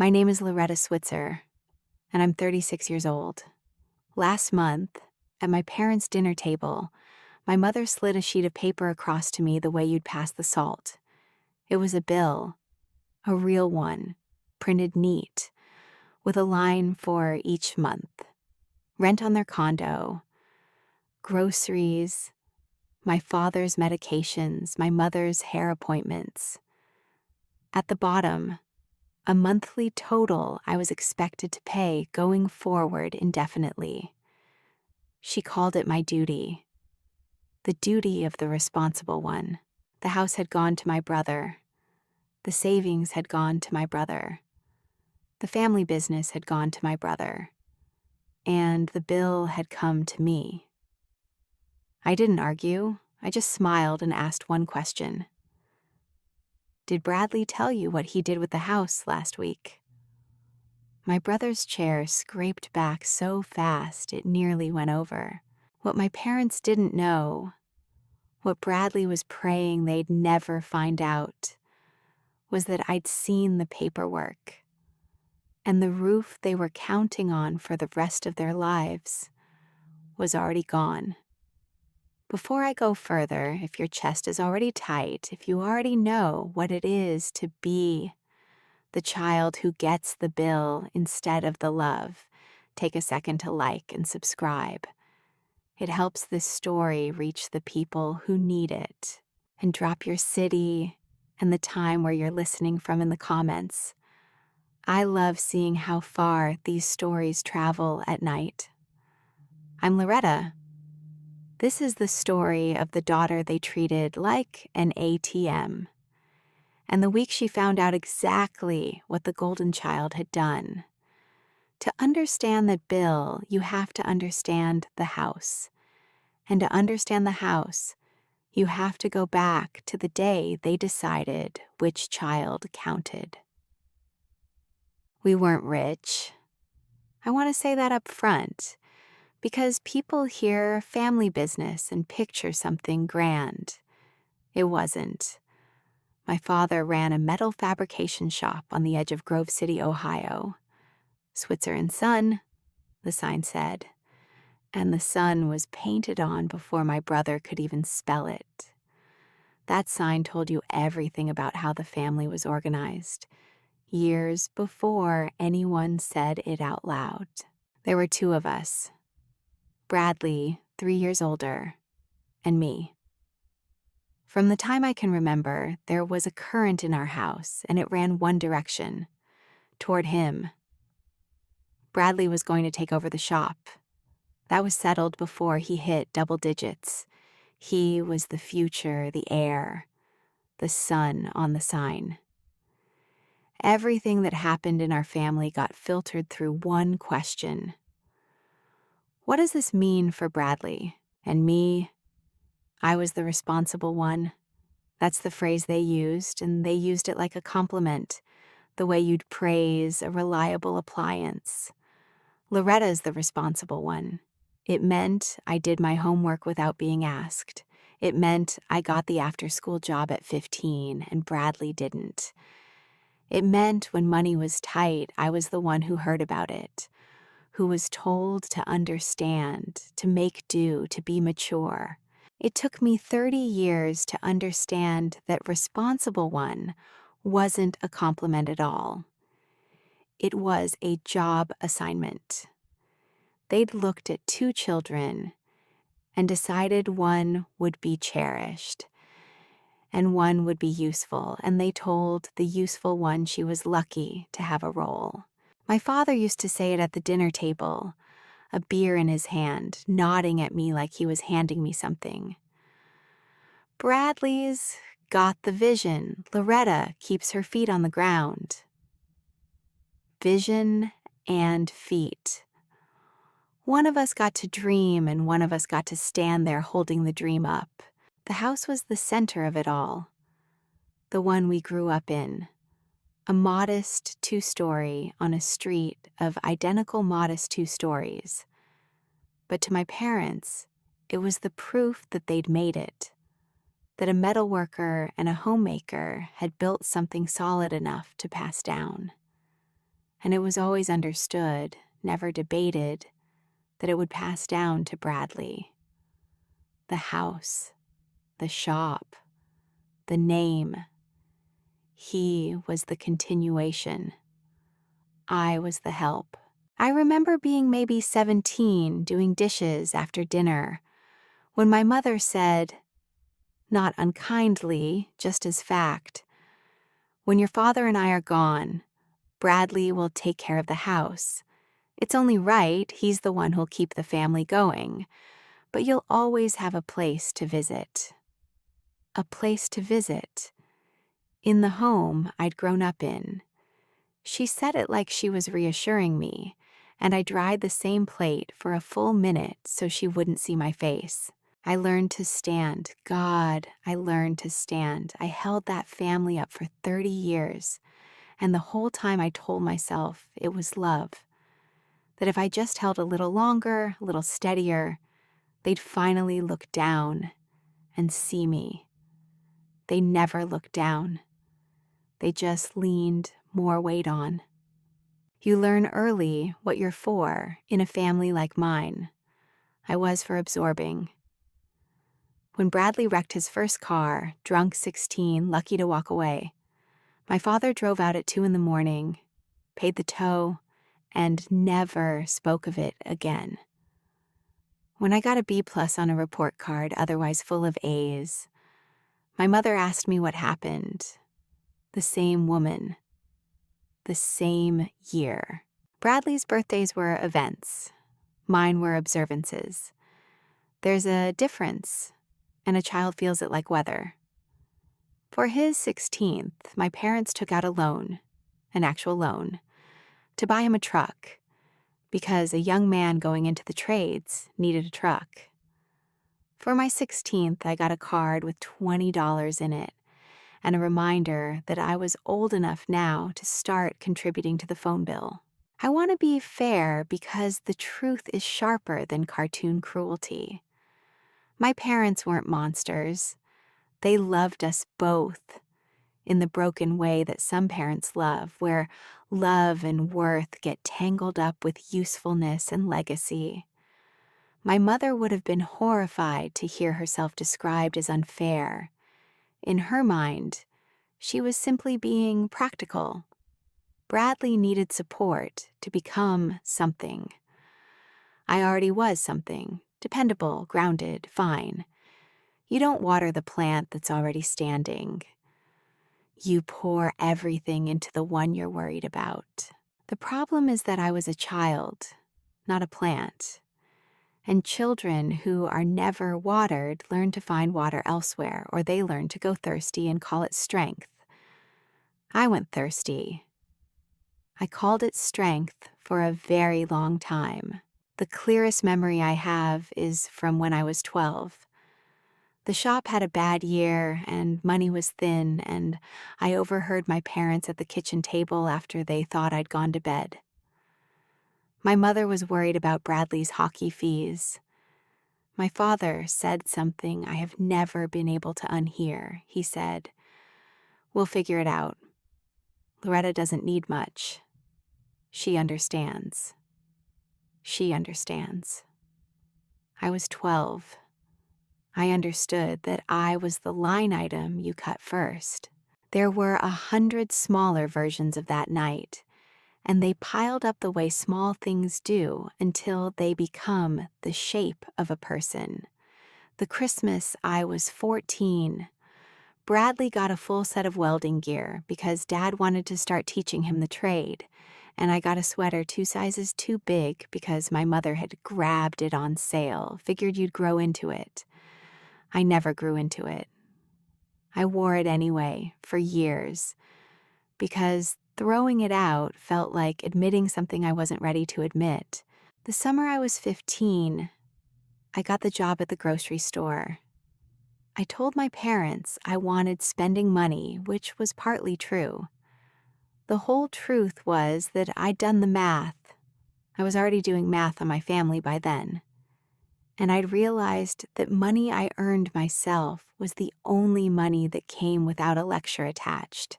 My name is Loretta Switzer, and I'm 36 years old. Last month, at my parents' dinner table, my mother slid a sheet of paper across to me the way you'd pass the salt. It was a bill, a real one, printed neat, with a line for each month. Rent on their condo, groceries, my father's medications, my mother's hair appointments. At the bottom, a monthly total I was expected to pay going forward indefinitely. She called it my duty, the duty of the responsible one. The house had gone to my brother. The savings had gone to my brother. The family business had gone to my brother. And the bill had come to me. I didn't argue. I just smiled and asked one question. Did Bradley tell you what he did with the house last week? My brother's chair scraped back so fast it nearly went over. What my parents didn't know, what Bradley was praying they'd never find out, was that I'd seen the paperwork, and the roof they were counting on for the rest of their lives was already gone. Before I go further, if your chest is already tight, if you already know what it is to be the child who gets the bill instead of the love, take a second to like and subscribe. It helps this story reach the people who need it. And drop your city and the time where you're listening from in the comments. I love seeing how far these stories travel at night. I'm Loretta. This is the story of the daughter they treated like an ATM. And the week she found out exactly what the golden child had done. To understand that bill, you have to understand the house. And to understand the house, you have to go back to the day they decided which child counted. We weren't rich. I want to say that up front, because people hear family business and picture something grand. It wasn't. My father ran a metal fabrication shop on the edge of Grove City, Ohio. Switzer and Son, the sign said, and the sun was painted on before my brother could even spell it. That sign told you everything about how the family was organized, years before anyone said it out loud. There were two of us, Bradley, 3 years older, and me. From the time I can remember, there was a current in our house, and it ran one direction, toward him. Bradley was going to take over the shop. That was settled before he hit double digits. He was the future, the heir, the sun on the sign. Everything that happened in our family got filtered through one question. What does this mean for Bradley? And me? I was the responsible one. That's the phrase they used, and they used it like a compliment, the way you'd praise a reliable appliance. Loretta's the responsible one. It meant I did my homework without being asked. It meant I got the after-school job at 15, and Bradley didn't. It meant when money was tight, I was the one who heard about it, who was told to understand, to make do, to be mature. It took me 30 years to understand that responsible one wasn't a compliment at all. It was a job assignment. They'd looked at 2 children and decided one would be cherished and one would be useful, and they told the useful one she was lucky to have a role. My father used to say it at the dinner table, a beer in his hand, nodding at me like he was handing me something. Bradley's got the vision. Loretta keeps her feet on the ground. Vision and feet. One of us got to dream, and one of us got to stand there holding the dream up. The house was the center of it all, the one we grew up in. A modest 2-story on a street of identical modest 2 stories. But to my parents, it was the proof that they'd made it, that a metalworker and a homemaker had built something solid enough to pass down. and it was always understood, never debated, that it would pass down to Bradley. The house, the shop, the name. He was the continuation. I was the help. I remember being maybe 17, doing dishes after dinner, when my mother said, not unkindly, just as fact, "When your father and I are gone, Bradley will take care of the house. It's only right, he's the one who'll keep the family going, but you'll always have a place to visit." A place to visit. In the home I'd grown up in. She said it like she was reassuring me, and I dried the same plate for a full minute so she wouldn't see my face. I learned to stand. God, I learned to stand. I held that family up for 30 years, and the whole time I told myself it was love. That if I just held a little longer, a little steadier, they'd finally look down and see me. They never looked down. They just leaned more weight on. You learn early what you're for in a family like mine. I was for absorbing. When Bradley wrecked his first car, drunk 16, lucky to walk away, my father drove out at 2 a.m, paid the tow, and never spoke of it again. When I got a B+ on a report card, otherwise full of A's, my mother asked me what happened. The same woman. The same year. Bradley's birthdays were events. Mine were observances. There's a difference, and a child feels it like weather. For his 16th, my parents took out a loan, an actual loan, to buy him a truck, because a young man going into the trades needed a truck. For my 16th, I got a card with $20 in it, and a reminder that I was old enough now to start contributing to the phone bill. I want to be fair because the truth is sharper than cartoon cruelty. My parents weren't monsters. They loved us both in the broken way that some parents love, where love and worth get tangled up with usefulness and legacy. My mother would have been horrified to hear herself described as unfair. In her mind, she was simply being practical. Bradley needed support to become something. I already was something, dependable, grounded, fine. You don't water the plant that's already standing. You pour everything into the one you're worried about. The problem is that I was a child, not a plant. And children who are never watered learn to find water elsewhere, or they learn to go thirsty and call it strength. I went thirsty. I called it strength for a very long time. The clearest memory I have is from when I was 12. The shop had a bad year and money was thin, and I overheard my parents at the kitchen table after they thought I'd gone to bed. My mother was worried about Bradley's hockey fees. My father said something I have never been able to unhear. He said, "We'll figure it out. Loretta doesn't need much. She understands. She understands." I was 12. I understood that I was the line item you cut first. There were 100 smaller versions of that night, and they piled up the way small things do until they become the shape of a person. The Christmas I was 14, Bradley got a full set of welding gear because Dad wanted to start teaching him the trade, and I got a sweater 2 sizes too big because my mother had grabbed it on sale, figured you'd grow into it. I never grew into it. I wore it anyway, for years, because throwing it out felt like admitting something I wasn't ready to admit. The summer I was 15, I got the job at the grocery store. I told my parents I wanted spending money, which was partly true. The whole truth was that I'd done the math. I was already doing math on my family by then. And I'd realized that money I earned myself was the only money that came without a lecture attached.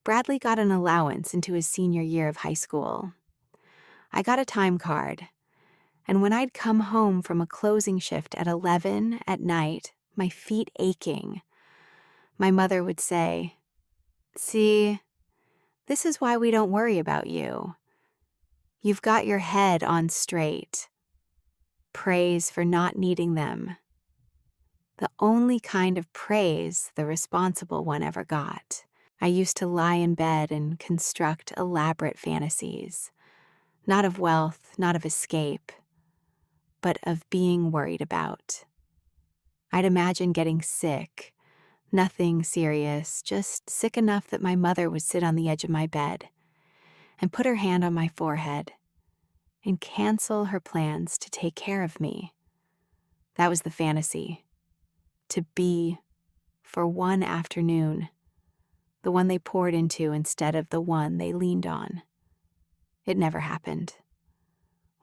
Bradley got an allowance into his senior year of high school. I got a time card, and when I'd come home from a closing shift at 11 at night, my feet aching, my mother would say, "See, this is why we don't worry about you. You've got your head on straight." Praise for not needing them. The only kind of praise the responsible one ever got. I used to lie in bed and construct elaborate fantasies, not of wealth, not of escape, but of being worried about. I'd imagine getting sick, nothing serious, just sick enough that my mother would sit on the edge of my bed and put her hand on my forehead and cancel her plans to take care of me. That was the fantasy. To be, for one afternoon, the one they poured into instead of the one they leaned on. It never happened.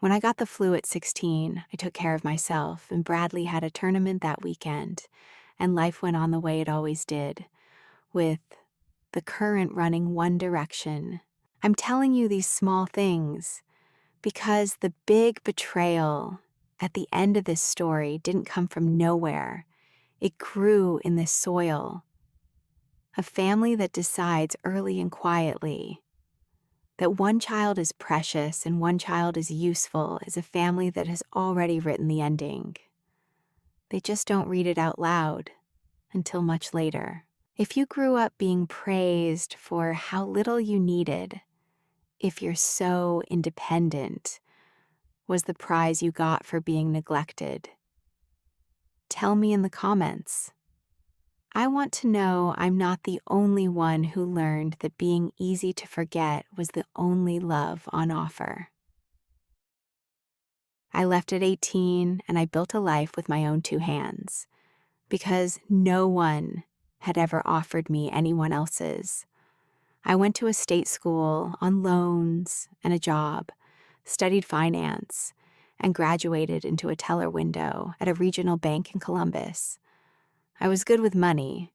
When I got the flu at 16, I took care of myself, and Bradley had a tournament that weekend, and life went on the way it always did, with the current running one direction. I'm telling you these small things because the big betrayal at the end of this story didn't come from nowhere. It grew in this soil. A family that decides early and quietly that one child is precious and one child is useful is a family that has already written the ending. They just don't read it out loud until much later. If you grew up being praised for how little you needed, if you're so independent, was the prize you got for being neglected, tell me in the comments. I want to know I'm not the only one who learned that being easy to forget was the only love on offer. I left at 18 and I built a life with my own two hands because no one had ever offered me anyone else's. I went to a state school on loans and a job, studied finance, and graduated into a teller window at a regional bank in Columbus. I was good with money,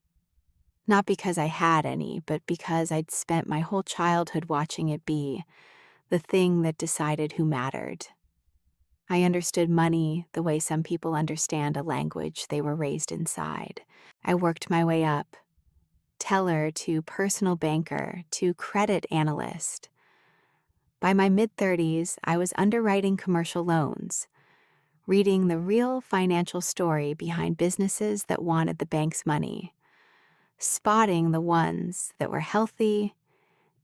not because I had any, but because I'd spent my whole childhood watching it be the thing that decided who mattered. I understood money the way some people understand a language they were raised inside. I worked my way up, teller to personal banker to credit analyst. By my mid-30s, I was underwriting commercial loans, reading the real financial story behind businesses that wanted the bank's money, spotting the ones that were healthy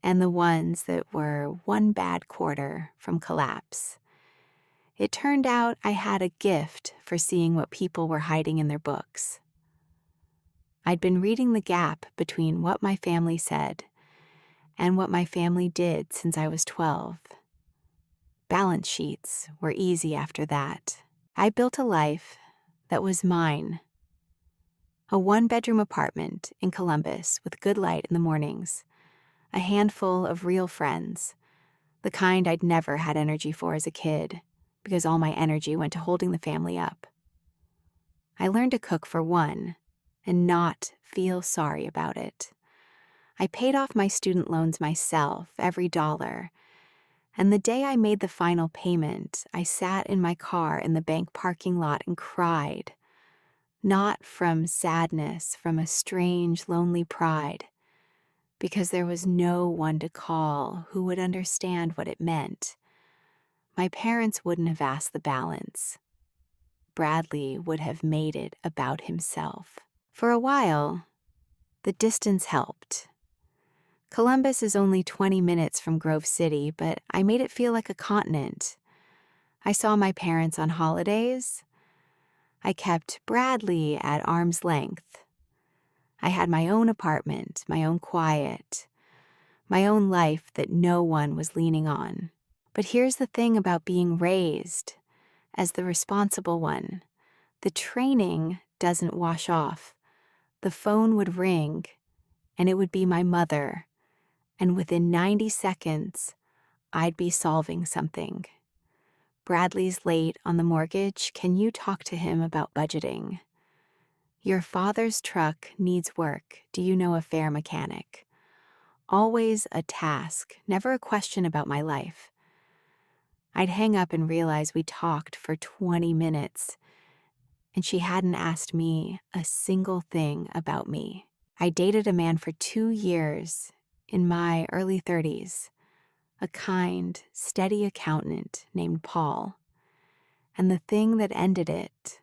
and the ones that were one bad quarter from collapse. It turned out I had a gift for seeing what people were hiding in their books. I'd been reading the gap between what my family said and what my family did since I was 12. Balance sheets were easy after that. I built a life that was mine. A one-bedroom apartment in Columbus with good light in the mornings. A handful of real friends, the kind I'd never had energy for as a kid, because all my energy went to holding the family up. I learned to cook for one and not feel sorry about it. I paid off my student loans myself, every dollar. And the day I made the final payment, I sat in my car in the bank parking lot and cried. Not from sadness, from a strange, lonely pride, because there was no one to call who would understand what it meant. My parents wouldn't have asked the balance. Bradley would have made it about himself. For a while, the distance helped. Columbus is only 20 minutes from Grove City, but I made it feel like a continent. I saw my parents on holidays. I kept Bradley at arm's length. I had my own apartment, my own quiet, my own life that no one was leaning on. But here's the thing about being raised as the responsible one. The training doesn't wash off. The phone would ring, and it would be my mother, and within 90 seconds, I'd be solving something. Bradley's late on the mortgage. Can you talk to him about budgeting? Your father's truck needs work. Do you know a fair mechanic? Always a task, never a question about my life. I'd hang up and realize we talked for 20 minutes, and she hadn't asked me a single thing about me. I dated a man for 2 years in my early 30s, a kind, steady accountant named Paul. And the thing that ended it,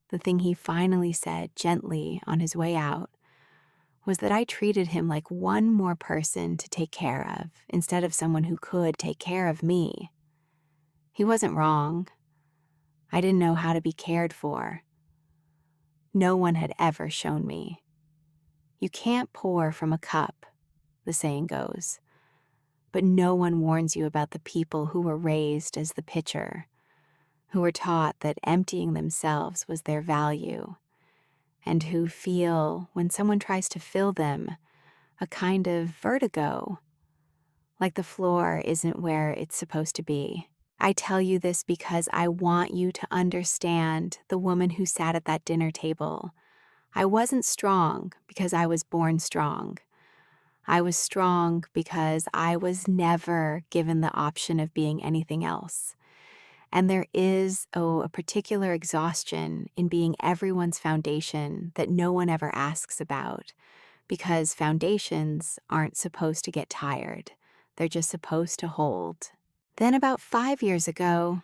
the thing he finally said gently on his way out, was that I treated him like one more person to take care of instead of someone who could take care of me. He wasn't wrong. I didn't know how to be cared for. No one had ever shown me. You can't pour from a cup, the saying goes, but no one warns you about the people who were raised as the pitcher, who were taught that emptying themselves was their value, and who feel, when someone tries to fill them, a kind of vertigo, like the floor isn't where it's supposed to be. I tell you this because I want you to understand the woman who sat at that dinner table. I wasn't strong because I was born strong. I was strong because I was never given the option of being anything else. And there is, a particular exhaustion in being everyone's foundation that no one ever asks about, because foundations aren't supposed to get tired. They're just supposed to hold. Then about 5 years ago,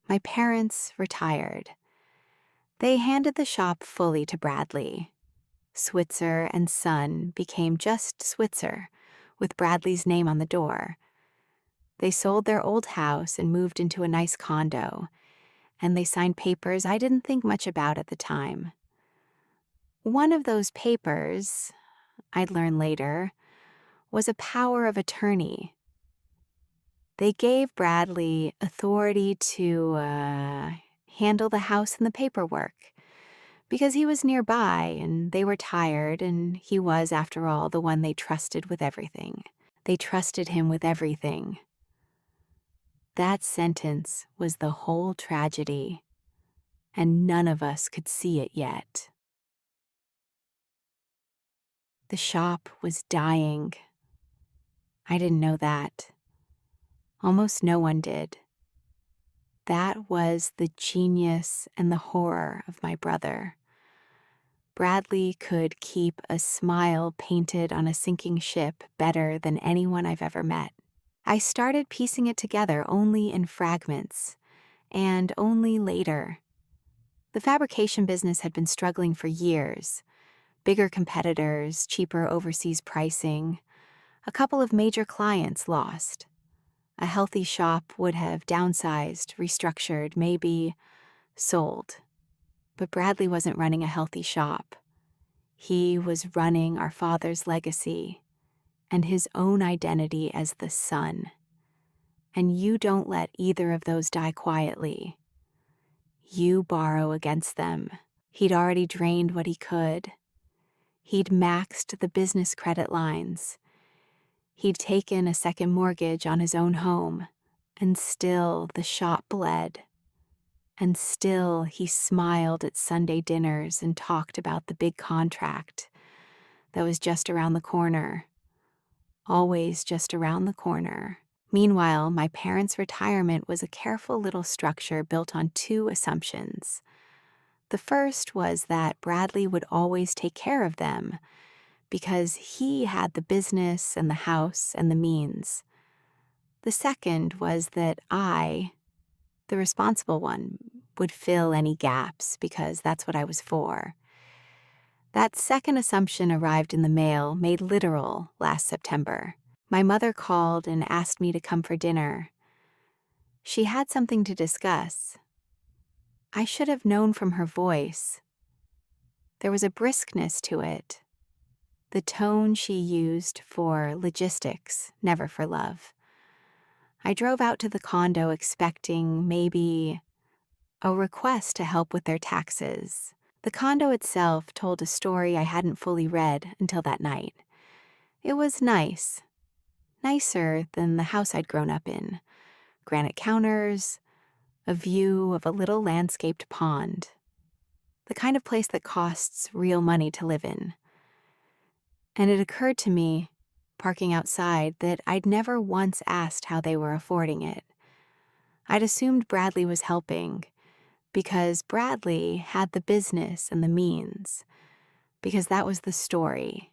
my parents retired. They handed the shop fully to Bradley. Switzer and Son became just Switzer, with Bradley's name on the door. They sold their old house and moved into a nice condo, and they signed papers I didn't think much about at the time. One of those papers, I'd learn later, was a power of attorney. They gave Bradley authority to handle the house and the paperwork, because he was nearby and they were tired, and he was, after all, the one they trusted with everything. They trusted him with everything. That sentence was the whole tragedy, and none of us could see it yet. The shop was dying. I didn't know that. Almost no one did. That was the genius and the horror of my brother. Bradley could keep a smile painted on a sinking ship better than anyone I've ever met. I started piecing it together only in fragments, and only later. The fabrication business had been struggling for years. Bigger competitors, cheaper overseas pricing, a couple of major clients lost. A healthy shop would have downsized, restructured, maybe sold. But Bradley wasn't running a healthy shop. He was running our father's legacy and his own identity as the son. And you don't let either of those die quietly. You borrow against them. He'd already drained what he could. He'd maxed the business credit lines. He'd taken a second mortgage on his own home, and still the shop bled. And still he smiled at Sunday dinners and talked about the big contract that was just around the corner. Always just around the corner. Meanwhile, my parents' retirement was a careful little structure built on two assumptions. The first was that Bradley would always take care of them, because he had the business and the house and the means. The second was that I, the responsible one, would fill any gaps, because that's what I was for. That second assumption arrived in the mail, made literal, last September. My mother called and asked me to come for dinner. She had something to discuss. I should have known from her voice. There was a briskness to it. The tone she used for logistics, never for love. I drove out to the condo expecting maybe a request to help with their taxes. The condo itself told a story I hadn't fully read until that night. It was nice. Nicer than the house I'd grown up in. Granite counters, a view of a little landscaped pond. The kind of place that costs real money to live in. And it occurred to me, parking outside that I'd never once asked how they were affording it. I'd assumed Bradley was helping because Bradley had the business and the means, because that was the story.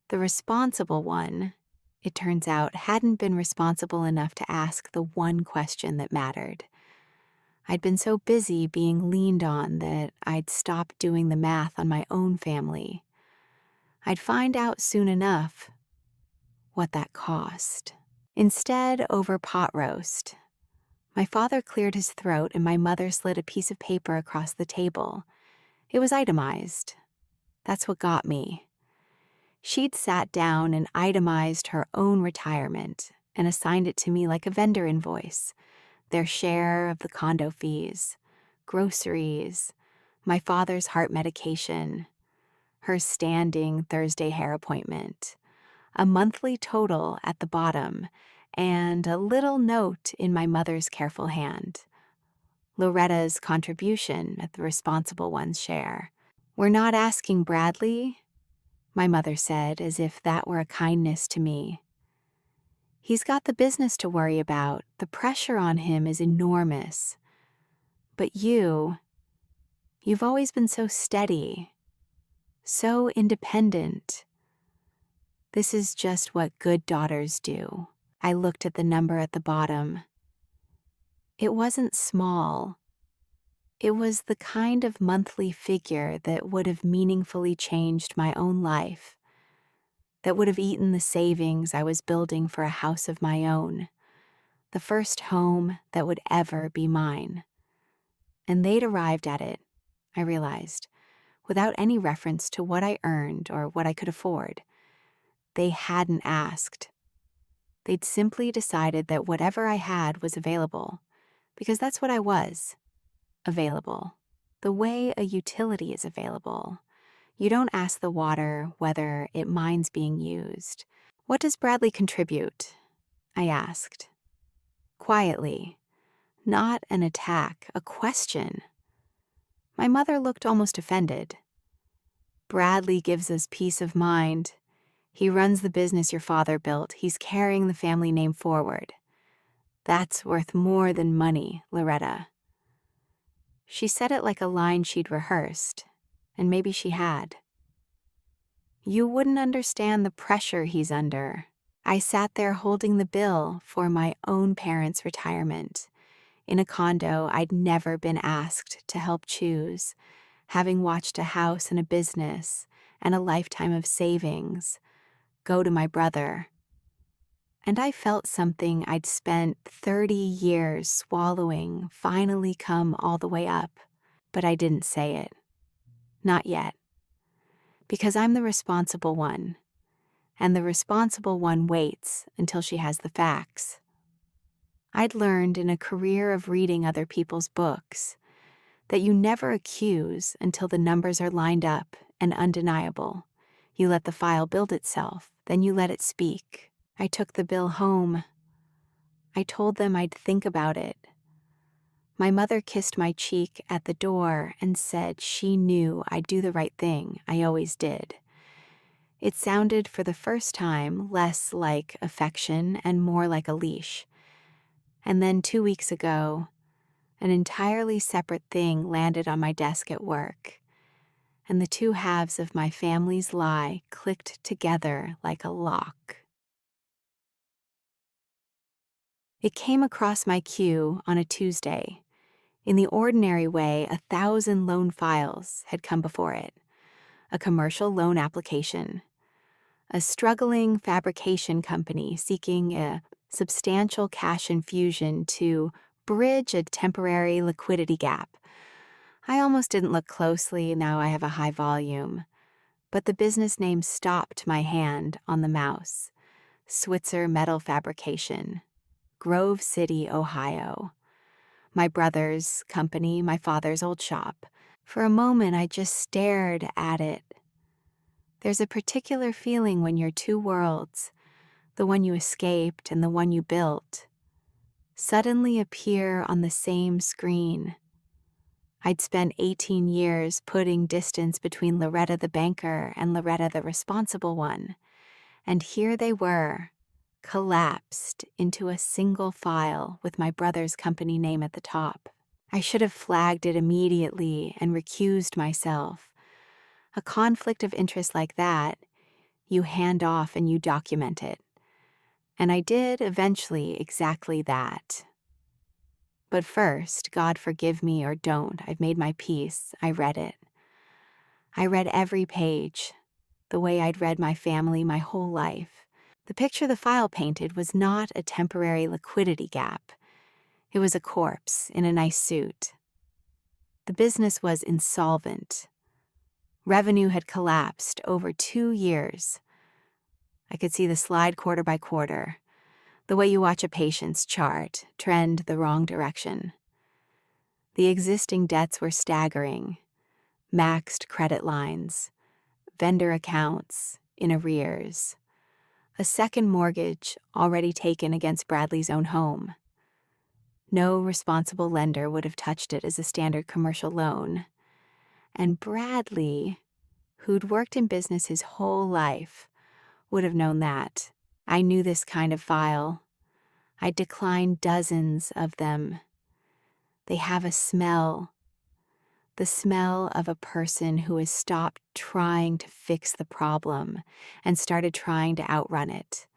The responsible one, it turns out, hadn't been responsible enough to ask the one question that mattered. I'd been so busy being leaned on that I'd stopped doing the math on my own family. I'd find out soon enough what that cost. Instead, over pot roast, my father cleared his throat and my mother slid a piece of paper across the table. It was itemized. That's what got me. She'd sat down and itemized her own retirement and assigned it to me like a vendor invoice. Their share of the condo fees, groceries, my father's heart medication, her standing Thursday hair appointment, a monthly total at the bottom, and a little note in my mother's careful hand. Loretta's contribution at the responsible one's share. "We're not asking Bradley," my mother said, as if that were a kindness to me. "He's got the business to worry about. The pressure on him is enormous. But you've always been so steady, so independent. This is just what good daughters do." I looked at the number at the bottom. It wasn't small. It was the kind of monthly figure that would have meaningfully changed my own life, that would have eaten the savings I was building for a house of my own, the first home that would ever be mine. And they'd arrived at it, I realized, without any reference to what I earned or what I could afford. They hadn't asked. They'd simply decided that whatever I had was available, because that's what I was, available. The way a utility is available. You don't ask the water whether it minds being used. "What does Bradley contribute?" I asked. Quietly. Not an attack, a question. My mother looked almost offended. "Bradley gives us peace of mind. He runs the business your father built. He's carrying the family name forward. That's worth more than money, Loretta." She said it like a line she'd rehearsed, and maybe she had. "You wouldn't understand the pressure he's under." I sat there holding the bill for my own parents' retirement, in a condo I'd never been asked to help choose, having watched a house and a business and a lifetime of savings go to my brother. And I felt something I'd spent 30 years swallowing finally come all the way up. But I didn't say it. Not yet. Because I'm the responsible one. And the responsible one waits until she has the facts. I'd learned in a career of reading other people's books that you never accuse until the numbers are lined up and undeniable. You let the file build itself, then you let it speak. I took the bill home. I told them I'd think about it. My mother kissed my cheek at the door and said she knew I'd do the right thing. I always did. It sounded for the first time less like affection and more like a leash. And then 2 weeks ago, an entirely separate thing landed on my desk at work, and the two halves of my family's lie clicked together like a lock. It came across my queue on a Tuesday. In the ordinary way, 1,000 loan files had come before it. A commercial loan application. A struggling fabrication company seeking a substantial cash infusion to bridge a temporary liquidity gap. I almost didn't look closely, now I have a high volume. But the business name stopped my hand on the mouse. Switzer Metal Fabrication. Grove City, Ohio. My brother's company, my father's old shop. For a moment, I just stared at it. There's a particular feeling when your two worlds, the one you escaped and the one you built, suddenly appear on the same screen. I'd spent 18 years putting distance between Loretta the banker and Loretta the responsible one, And here they were, collapsed into a single file with my brother's company name at the top. I should have flagged it immediately and recused myself. A conflict of interest like that, you hand off and you document it. And I did eventually exactly that. But first, God forgive me or don't, I've made my peace. I read it. I read every page, the way I'd read my family my whole life. The picture the file painted was not a temporary liquidity gap. It was a corpse in a nice suit. The business was insolvent. Revenue had collapsed over 2 years. I could see the slide quarter by quarter, the way you watch a patient's chart trend the wrong direction. The existing debts were staggering: maxed credit lines, vendor accounts in arrears, a second mortgage already taken against Bradley's own home. No responsible lender would have touched it as a standard commercial loan. And Bradley, who'd worked in business his whole life, would have known that. I knew this kind of file. I declined dozens of them. They have a smell. The smell of a person who has stopped trying to fix the problem and started trying to outrun it.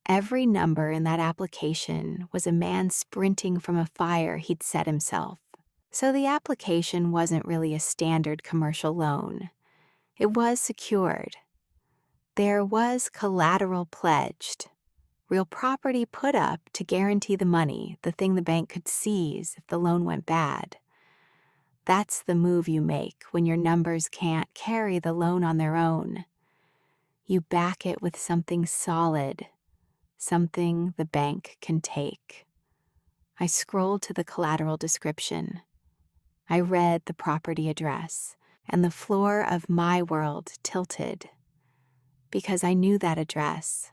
Every number in that application was a man sprinting from a fire he'd set himself. So the application wasn't really a standard commercial loan. It was secured. There was collateral pledged, real property put up to guarantee the money, the thing the bank could seize if the loan went bad. That's the move you make when your numbers can't carry the loan on their own. You back it with something solid, something the bank can take. I scrolled to the collateral description. I read the property address, and the floor of my world tilted. Because I knew that address.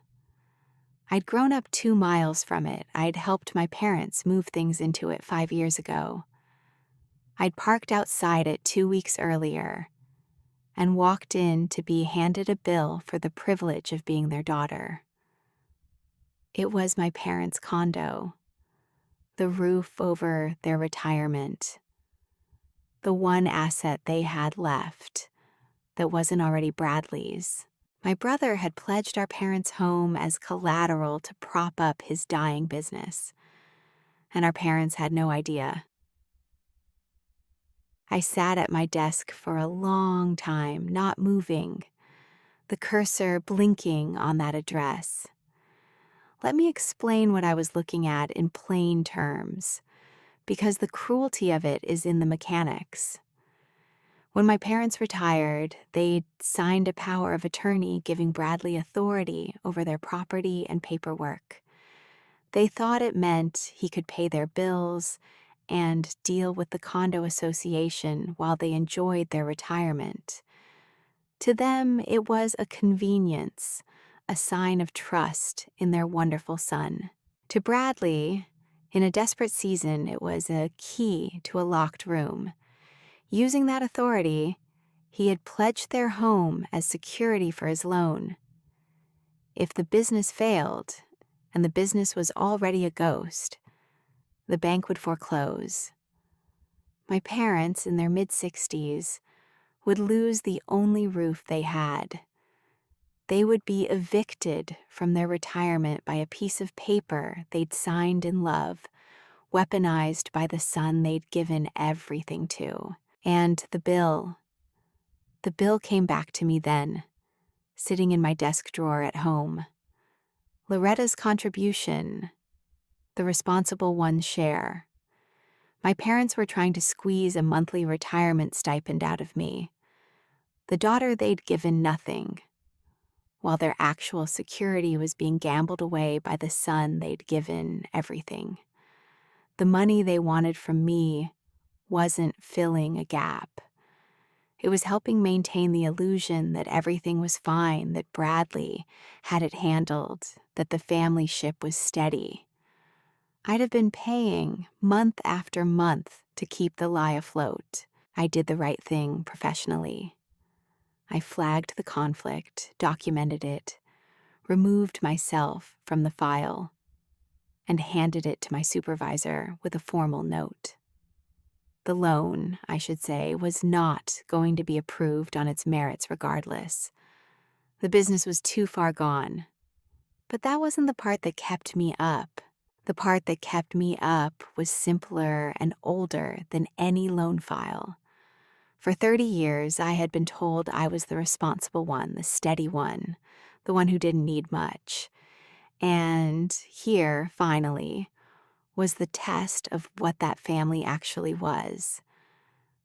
I'd grown up 2 miles from it. I'd helped my parents move things into it 5 years ago. I'd parked outside it 2 weeks earlier and walked in to be handed a bill for the privilege of being their daughter. It was my parents' condo, the roof over their retirement, the one asset they had left that wasn't already Bradley's. My brother had pledged our parents' home as collateral to prop up his dying business, and our parents had no idea. I sat at my desk for a long time, not moving, the cursor blinking on that address. Let me explain what I was looking at in plain terms, because the cruelty of it is in the mechanics. When my parents retired, they'd signed a power of attorney giving Bradley authority over their property and paperwork. They thought it meant he could pay their bills and deal with the condo association while they enjoyed their retirement. To them, it was a convenience, a sign of trust in their wonderful son. To Bradley, in a desperate season, it was a key to a locked room. Using that authority, he had pledged their home as security for his loan. If the business failed, and the business was already a ghost, the bank would foreclose. My parents, in their mid-60s, would lose the only roof they had. They would be evicted from their retirement by a piece of paper they'd signed in love, weaponized by the son they'd given everything to. And the bill came back to me then, sitting in my desk drawer at home. Loretta's contribution, the responsible one's share. My parents were trying to squeeze a monthly retirement stipend out of me. The daughter they'd given nothing, while their actual security was being gambled away by the son they'd given everything. The money they wanted from me wasn't filling a gap. It was helping maintain the illusion that everything was fine, that Bradley had it handled, that the family ship was steady. I'd have been paying month after month to keep the lie afloat. I did the right thing professionally. I flagged the conflict, documented it, removed myself from the file, and handed it to my supervisor with a formal note. The loan, I should say, was not going to be approved on its merits regardless. The business was too far gone. But that wasn't the part that kept me up. The part that kept me up was simpler and older than any loan file. For 30 years, I had been told I was the responsible one, the steady one, the one who didn't need much. And here, finally, was the test of what that family actually was.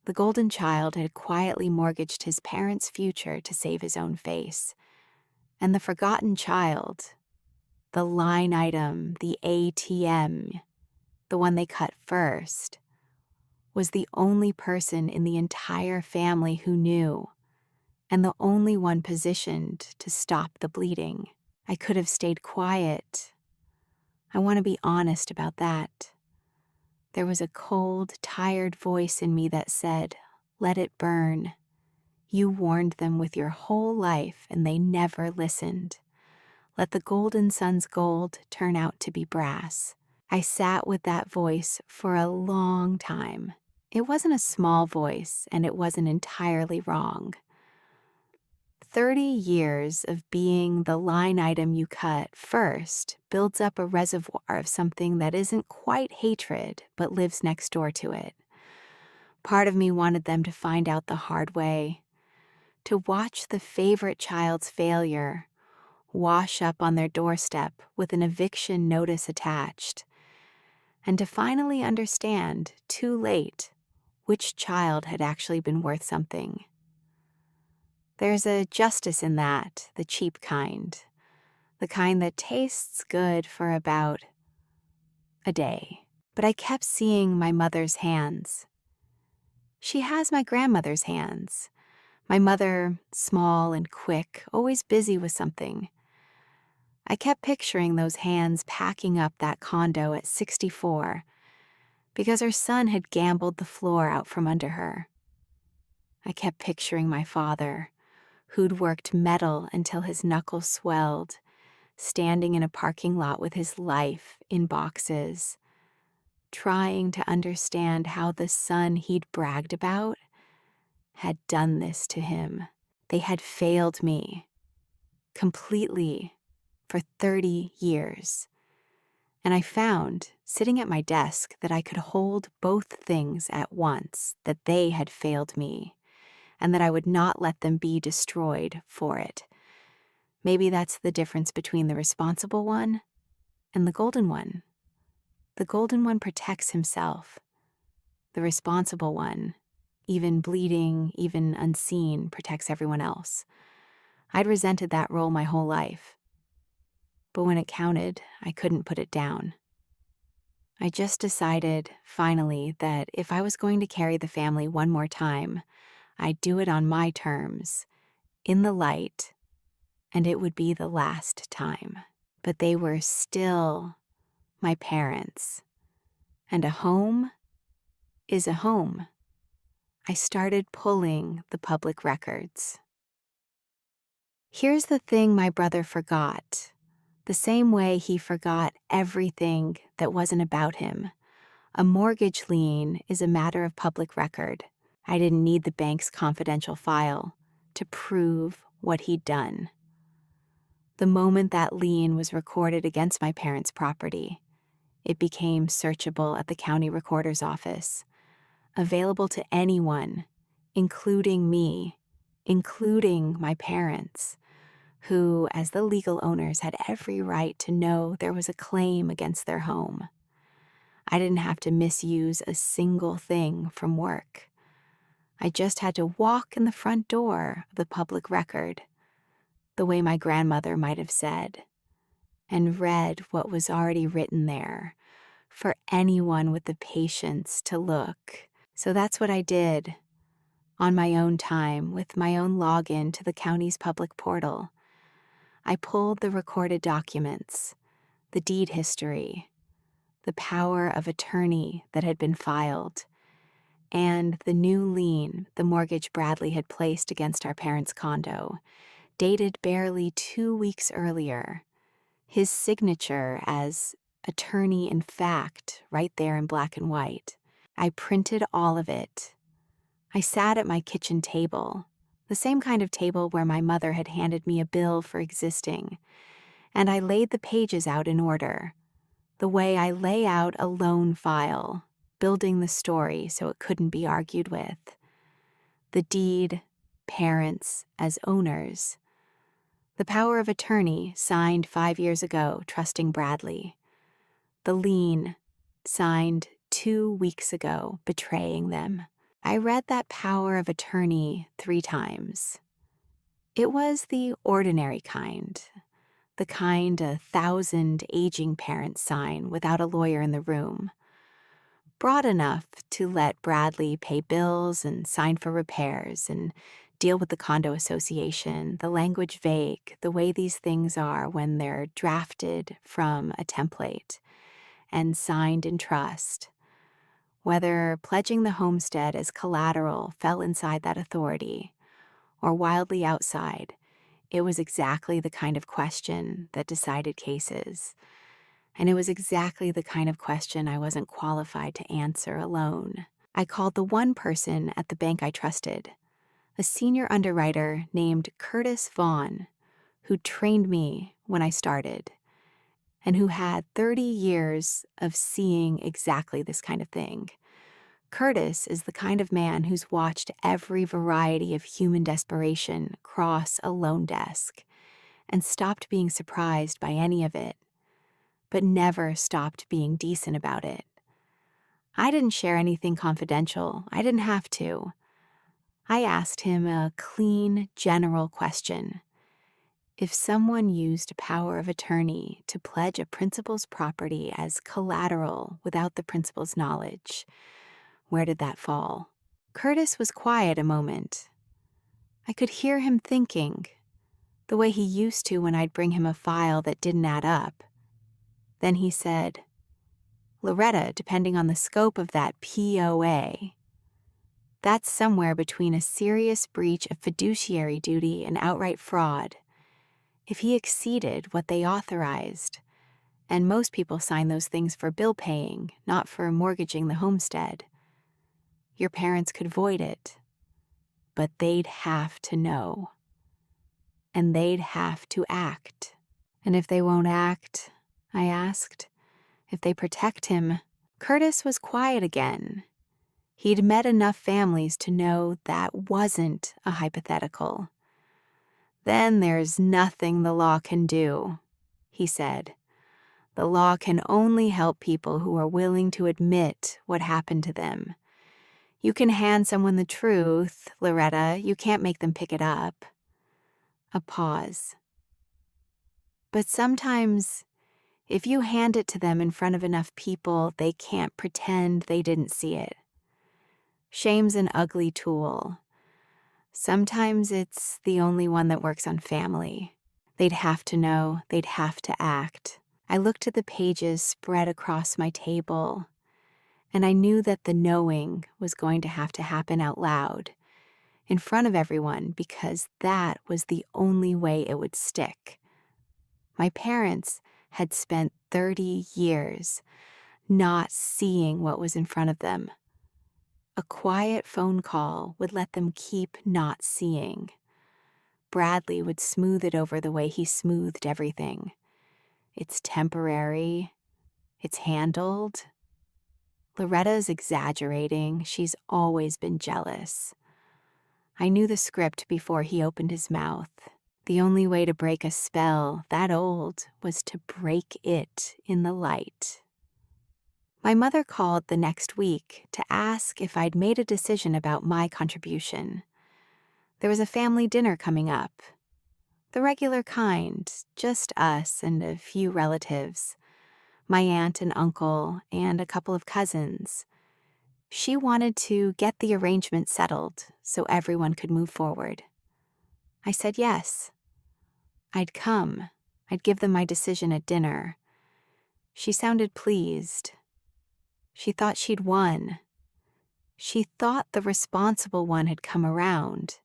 The golden child had quietly mortgaged his parents' future to save his own face. And the forgotten child, the line item, the ATM, the one they cut first, was the only person in the entire family who knew, and the only one positioned to stop the bleeding. I could have stayed quiet. I want to be honest about that. There was a cold, tired voice in me that said, "Let it burn. You warned them with your whole life and they never listened. Let the golden sun's gold turn out to be brass." I sat with that voice for a long time. It wasn't a small voice, and it wasn't entirely wrong. 30 years of being the line item you cut first builds up a reservoir of something that isn't quite hatred, but lives next door to it. Part of me wanted them to find out the hard way, to watch the favorite child's failure wash up on their doorstep with an eviction notice attached, and to finally understand, too late, which child had actually been worth something. There's a justice in that, the cheap kind, the kind that tastes good for about a day. But I kept seeing my mother's hands. She has my grandmother's hands. My mother, small and quick, always busy with something. I kept picturing those hands packing up that condo at 64 because her son had gambled the floor out from under her. I kept picturing my father, who'd worked metal until his knuckles swelled, standing in a parking lot with his life in boxes, trying to understand how the son he'd bragged about had done this to him. They had failed me completely for 30 years. And I found, sitting at my desk, that I could hold both things at once, that they had failed me, and that I would not let them be destroyed for it. Maybe that's the difference between the responsible one and the golden one. The golden one protects himself. The responsible one, even bleeding, even unseen, protects everyone else. I'd resented that role my whole life. But when it counted, I couldn't put it down. I just decided, finally, that if I was going to carry the family one more time, I'd do it on my terms, in the light, and it would be the last time. But they were still my parents, and a home is a home. I started pulling the public records. Here's the thing my brother forgot, the same way he forgot everything that wasn't about him. A mortgage lien is a matter of public record. I didn't need the bank's confidential file to prove what he'd done. The moment that lien was recorded against my parents' property, it became searchable at the county recorder's office, available to anyone, including me, including my parents, who, as the legal owners, had every right to know there was a claim against their home. I didn't have to misuse a single thing from work. I just had to walk in the front door of the public record, the way my grandmother might have said, and read what was already written there for anyone with the patience to look. So that's what I did, on my own time, with my own login to the county's public portal. I pulled the recorded documents, the deed history, the power of attorney that had been filed, and the new lien the mortgage Bradley had placed against our parents' condo, dated barely 2 weeks earlier, his signature as attorney in fact right there in black and white. I printed all of it. I sat at my kitchen table, the same kind of table where my mother had handed me a bill for existing, and I laid the pages out in order, the way I lay out a loan file, building the story so it couldn't be argued with. The deed, parents as owners. The power of attorney signed 5 years ago, trusting Bradley. The lien signed 2 weeks ago, betraying them. I read that power of attorney 3 times. It was the ordinary kind, the kind 1,000 aging parents sign without a lawyer in the room. Broad enough to let Bradley pay bills and sign for repairs and deal with the condo association, the language vague, the way these things are when they're drafted from a template and signed in trust. Whether pledging the homestead as collateral fell inside that authority or wildly outside, it was exactly the kind of question that decided cases. And it was exactly the kind of question I wasn't qualified to answer alone. I called the one person at the bank I trusted, a senior underwriter named Curtis Vaughn, who trained me when I started, and who had 30 years of seeing exactly this kind of thing. Curtis is the kind of man who's watched every variety of human desperation cross a loan desk and stopped being surprised by any of it, but never stopped being decent about it. I didn't share anything confidential. I didn't have to. I asked him a clean, general question. If someone used power of attorney to pledge a principal's property as collateral without the principal's knowledge, where did that fall? Curtis was quiet a moment. I could hear him thinking, the way he used to when I'd bring him a file that didn't add up. Then he said, Loretta, depending on the scope of that POA, that's somewhere between a serious breach of fiduciary duty and outright fraud. If he exceeded what they authorized, and most people sign those things for bill paying, not for mortgaging the homestead, your parents could void it, but they'd have to know. And they'd have to act. And if they won't act, I asked, if they protect him, Curtis was quiet again. He'd met enough families to know that wasn't a hypothetical. Then there's nothing the law can do, he said. The law can only help people who are willing to admit what happened to them. You can hand someone the truth, Loretta. You can't make them pick it up. A pause. But sometimes, if you hand it to them in front of enough people, they can't pretend they didn't see it. Shame's an ugly tool. Sometimes it's the only one that works on family. They'd have to know, they'd have to act. I looked at the pages spread across my table, and I knew that the knowing was going to have to happen out loud, in front of everyone, because that was the only way it would stick. My parents had spent 30 years not seeing what was in front of them. A quiet phone call would let them keep not seeing. Bradley would smooth it over the way he smoothed everything. It's temporary. It's handled. Loretta's exaggerating. She's always been jealous. I knew the script before he opened his mouth. The only way to break a spell that old was to break it in the light. My mother called the next week to ask if I'd made a decision about my contribution. There was a family dinner coming up. The regular kind, just us and a few relatives. My aunt and uncle and a couple of cousins. She wanted to get the arrangement settled so everyone could move forward. I said yes. I'd come. I'd give them my decision at dinner. She sounded pleased. She thought she'd won. She thought the responsible one had come around.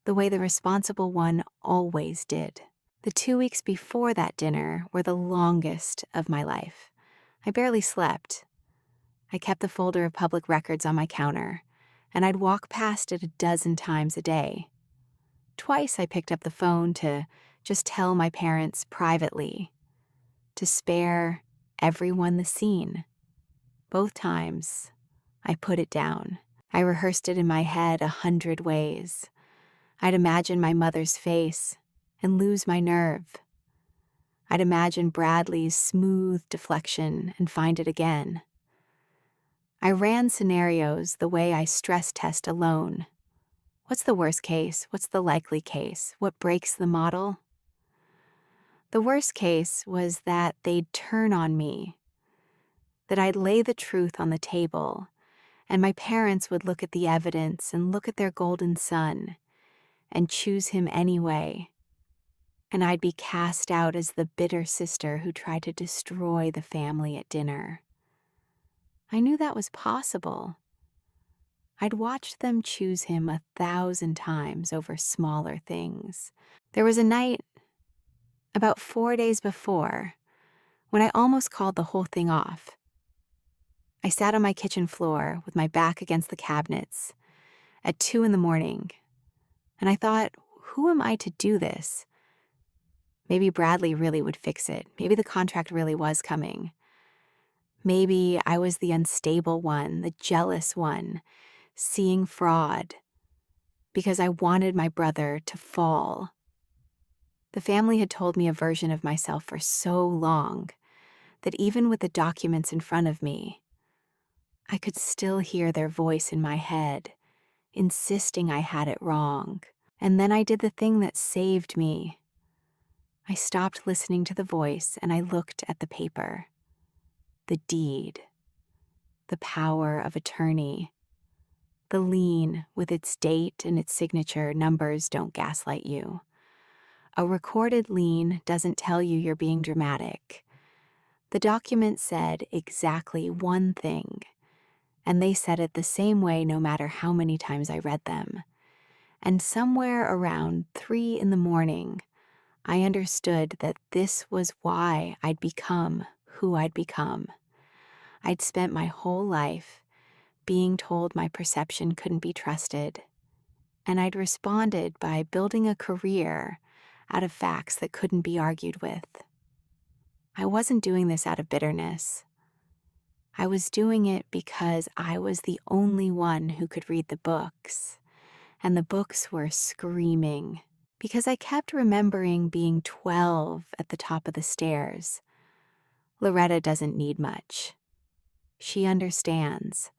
the way the responsible one always did. The 2 weeks before that dinner were the longest of my life. I barely slept. I kept the folder of public records on my counter, and I'd walk past it a dozen times a day. Twice I picked up the phone to just tell my parents privately, to spare everyone the scene. Both times, I put it down. I rehearsed it in my head 100 ways. I'd imagine my mother's face and lose my nerve. I'd imagine Bradley's smooth deflection and find it again. I ran scenarios the way I stress test alone. What's the worst case? What's the likely case? What breaks the model? The worst case was that they'd turn on me, that I'd lay the truth on the table, and my parents would look at the evidence and look at their golden son and choose him anyway, and I'd be cast out as the bitter sister who tried to destroy the family at dinner. I knew that was possible. I'd watched them choose him 1,000 times over smaller things. There was a night, about 4 days before, when I almost called the whole thing off. I sat on my kitchen floor with my back against the cabinets at 2 a.m, and I thought, who am I to do this? Maybe Bradley really would fix it. Maybe the contract really was coming. Maybe I was the unstable one, the jealous one, seeing fraud, because I wanted my brother to fall. The family had told me a version of myself for so long that even with the documents in front of me, I could still hear their voice in my head, insisting I had it wrong. And then I did the thing that saved me. I stopped listening to the voice and I looked at the paper. The deed. The power of attorney. The lien with its date and its signature. Numbers don't gaslight you. A recorded lien doesn't tell you you're being dramatic. The document said exactly one thing, and they said it the same way no matter how many times I read them. And somewhere around 3 a.m, I understood that this was why I'd become who I'd become. I'd spent my whole life being told my perception couldn't be trusted, and I'd responded by building a career out of facts that couldn't be argued with. I wasn't doing this out of bitterness. I was doing it because I was the only one who could read the books, and the books were screaming. Because I kept remembering being 12 at the top of the stairs. Loretta doesn't need much. She understands.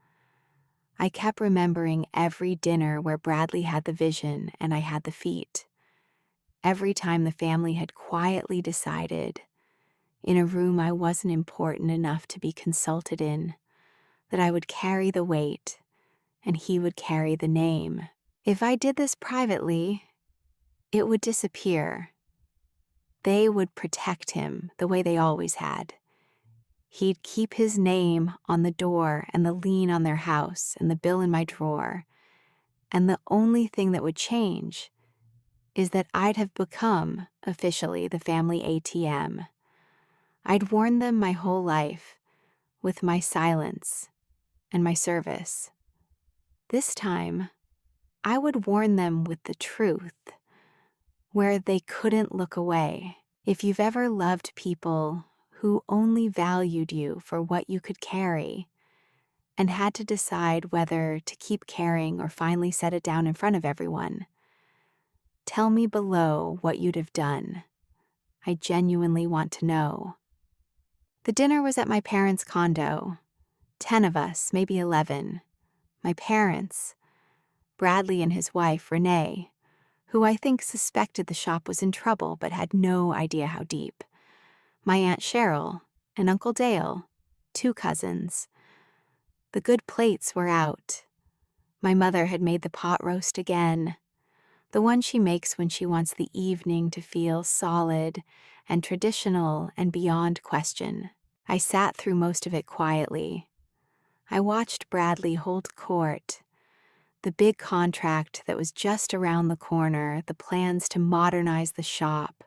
I kept remembering every dinner where Bradley had the vision and I had the feet. Every time the family had quietly decided, in a room I wasn't important enough to be consulted in, that I would carry the weight and he would carry the name. If I did this privately, it would disappear. They would protect him the way they always had. He'd keep his name on the door and the lien on their house and the bill in my drawer. And the only thing that would change is that I'd have become, officially, the family ATM. I'd worn them my whole life with my silence and my service. This time, I would warn them with the truth, where they couldn't look away. If you've ever loved people who only valued you for what you could carry and had to decide whether to keep caring or finally set it down in front of everyone, tell me below what you'd have done. I genuinely want to know. The dinner was at my parents' condo. 10 of us, maybe 11. My parents, Bradley and his wife, Renee, who I think suspected the shop was in trouble but had no idea how deep. My Aunt Cheryl and Uncle Dale, 2 cousins. The good plates were out. My mother had made the pot roast again, the one she makes when she wants the evening to feel solid and traditional and beyond question. I sat through most of it quietly. I watched Bradley hold court, The big contract that was just around the corner, the plans to modernize the shop,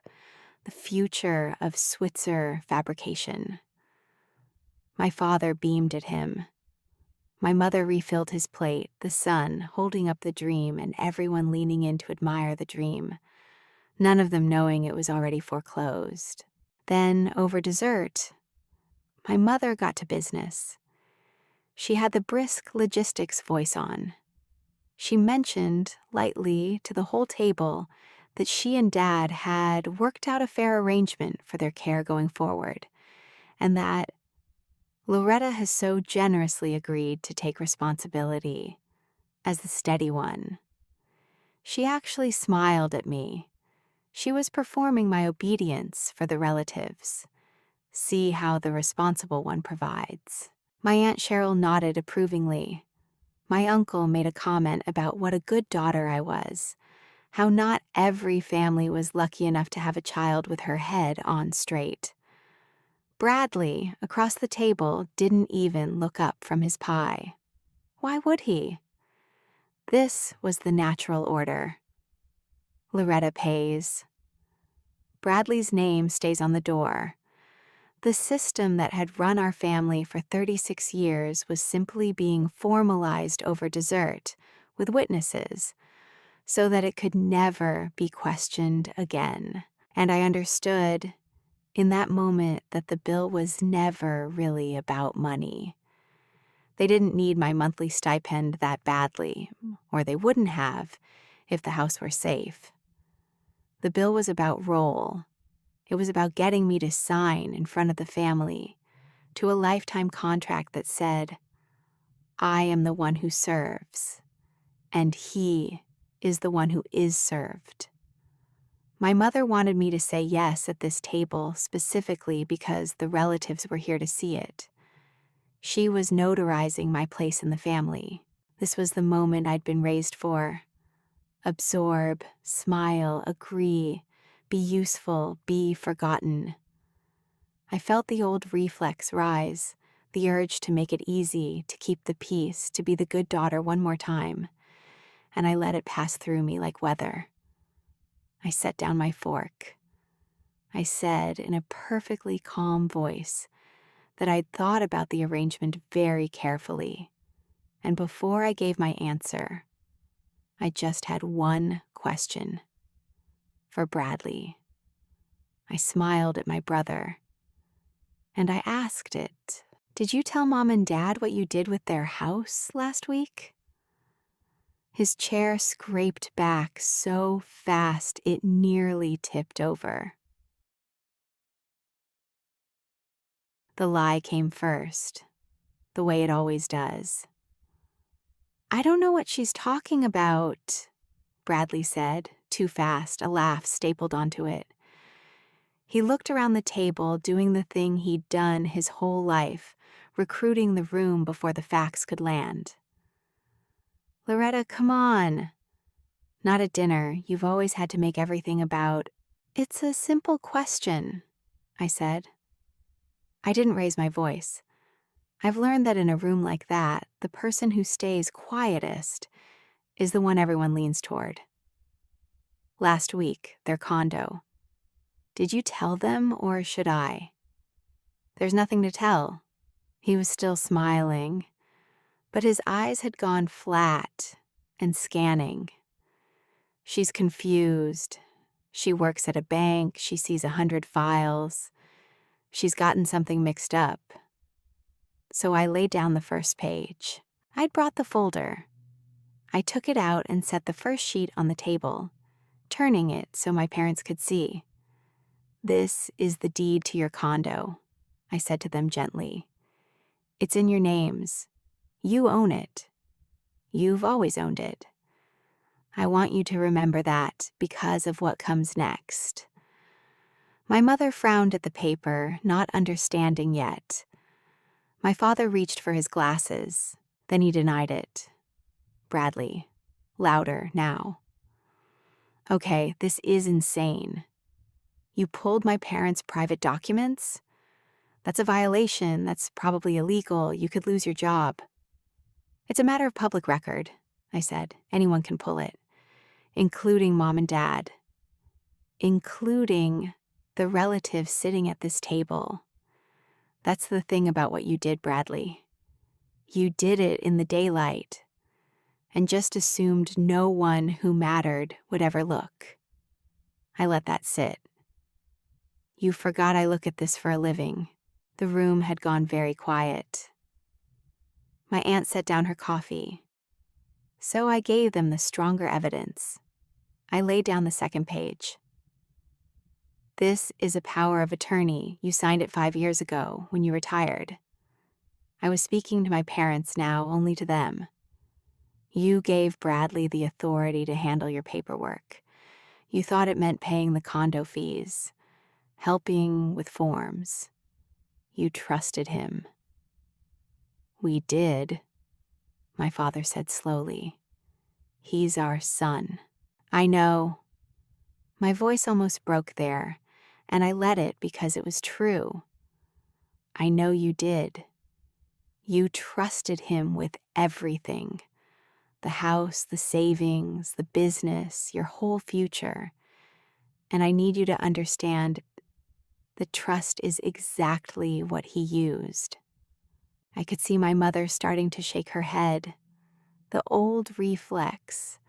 the future of Switzer fabrication. My father beamed at him. My mother refilled his plate, the son holding up the dream and everyone leaning in to admire the dream, none of them knowing it was already foreclosed. Then, over dessert, my mother got to business. She had the brisk logistics voice on. She mentioned, lightly, to the whole table that she and Dad had worked out a fair arrangement for their care going forward, and that Loretta has so generously agreed to take responsibility as the steady one. She actually smiled at me. She was performing my obedience for the relatives. See how the responsible one provides. My Aunt Cheryl nodded approvingly. My uncle made a comment about what a good daughter I was, how not every family was lucky enough to have a child with her head on straight. Bradley, across the table, didn't even look up from his pie. Why would he? This was the natural order. Loretta pays. Bradley's name stays on the door. The system that had run our family for 36 years was simply being formalized over dessert, with witnesses, so that it could never be questioned again. And I understood in that moment that the bill was never really about money. They didn't need my monthly stipend that badly, or they wouldn't have if the house were safe. The bill was about role. It was about getting me to sign in front of the family to a lifetime contract that said, I am the one who serves, and he is the one who is served. My mother wanted me to say yes at this table specifically because the relatives were here to see it. She was notarizing my place in the family. This was the moment I'd been raised for. Absorb, smile, agree, be useful, be forgotten. I felt the old reflex rise, the urge to make it easy, to keep the peace, to be the good daughter one more time, and I let it pass through me like weather. I set down my fork. I said in a perfectly calm voice that I'd thought about the arrangement very carefully, and before I gave my answer, I just had one question. For Bradley. I smiled at my brother, and I asked it, Did you tell Mom and Dad what you did with their house last week? His chair scraped back so fast it nearly tipped over. The lie came first, the way it always does. I don't know what she's talking about, Bradley said, too fast, a laugh stapled onto it. He looked around the table, doing the thing he'd done his whole life, recruiting the room before the facts could land. Loretta, come on. Not at dinner. You've always had to make everything about... It's a simple question, I said. I didn't raise my voice. I've learned that in a room like that, the person who stays quietest is the one everyone leans toward. Last week, their condo. Did you tell them, or should I? There's nothing to tell. He was still smiling, but his eyes had gone flat and scanning. She's confused. She works at a bank. She sees 100 files. She's gotten something mixed up. So I laid down the first page. I'd brought the folder. I took it out and set the first sheet on the table, turning it so my parents could see. This is the deed to your condo, I said to them gently. It's in your names. You own it. You've always owned it. I want you to remember that because of what comes next. My mother frowned at the paper, not understanding yet. My father reached for his glasses, then he denied it. Bradley, louder now. Okay, this is insane. You pulled my parents' private documents? That's a violation. That's probably illegal. You could lose your job. It's a matter of public record. I said. Anyone can pull it, including mom and dad, including the relatives sitting at this table. That's the thing about what you did, Bradley. You did it in the daylight and just assumed no one who mattered would ever look. I let that sit. You forgot I look at this for a living. The room had gone very quiet. My aunt set down her coffee. So I gave them the stronger evidence. I laid down the second page. This is a power of attorney. You signed it 5 years ago when you retired. I was speaking to my parents now, only to them. You gave Bradley the authority to handle your paperwork. You thought it meant paying the condo fees, helping with forms. You trusted him. We did, my father said slowly. He's our son. I know. My voice almost broke there, and I let it because it was true. I know you did. You trusted him with everything. The house, the savings, the business, your whole future. And I need you to understand that trust is exactly what he used. I could see my mother starting to shake her head. The old reflex,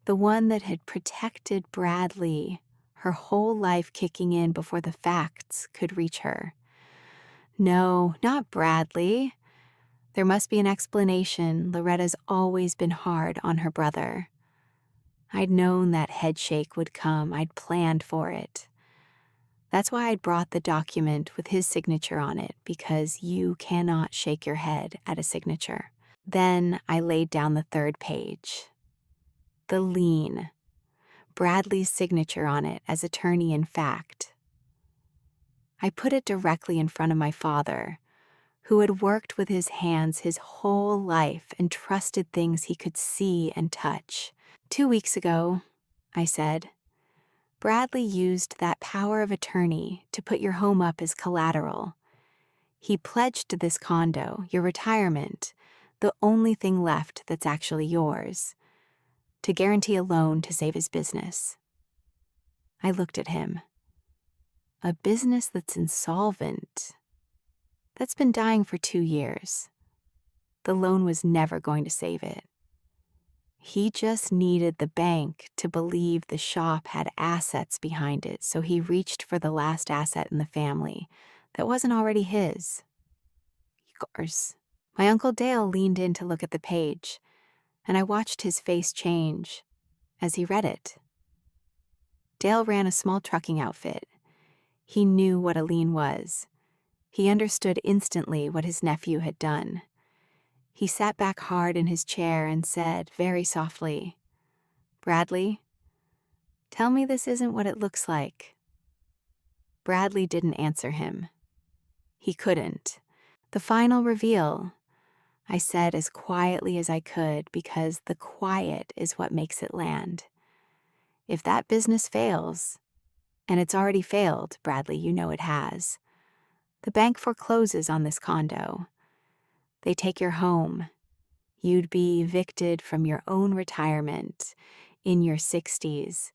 the one that had protected Bradley, her whole life kicking in before the facts could reach her. No, not Bradley. There must be an explanation. Loretta's always been hard on her brother. I'd known that headshake would come. I'd planned for it. That's why I'd brought the document with his signature on it, because you cannot shake your head at a signature. Then I laid down the third page. The lien. Bradley's signature on it as attorney in fact. I put it directly in front of my father, who had worked with his hands his whole life and trusted things he could see and touch. 2 weeks ago, I said, Bradley used that power of attorney to put your home up as collateral. He pledged this condo, your retirement, the only thing left that's actually yours, to guarantee a loan to save his business. I looked at him. A business that's insolvent, that's been dying for 2 years. The loan was never going to save it. He just needed the bank to believe the shop had assets behind it, so he reached for the last asset in the family that wasn't already his. Yours. My Uncle Dale leaned in to look at the page, and I watched his face change as he read it. Dale ran a small trucking outfit. He knew what a lien was. He understood instantly what his nephew had done. He sat back hard in his chair and said very softly, Bradley, tell me this isn't what it looks like. Bradley didn't answer him. He couldn't. The final reveal, I said as quietly as I could, because the quiet is what makes it land. If that business fails, and it's already failed, Bradley, you know it has, the bank forecloses on this condo. They take your home. You'd be evicted from your own retirement in your 60s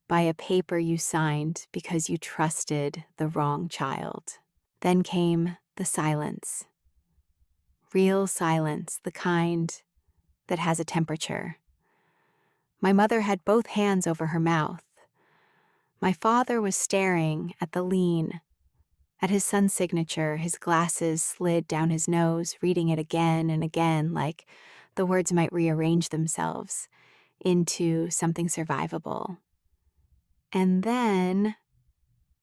by a paper you signed because you trusted the wrong child. Then came the silence. Real silence, the kind that has a temperature. My mother had both hands over her mouth. My father was staring at the lien, at his son's signature, his glasses slid down his nose, reading it again and again like the words might rearrange themselves into something survivable. And then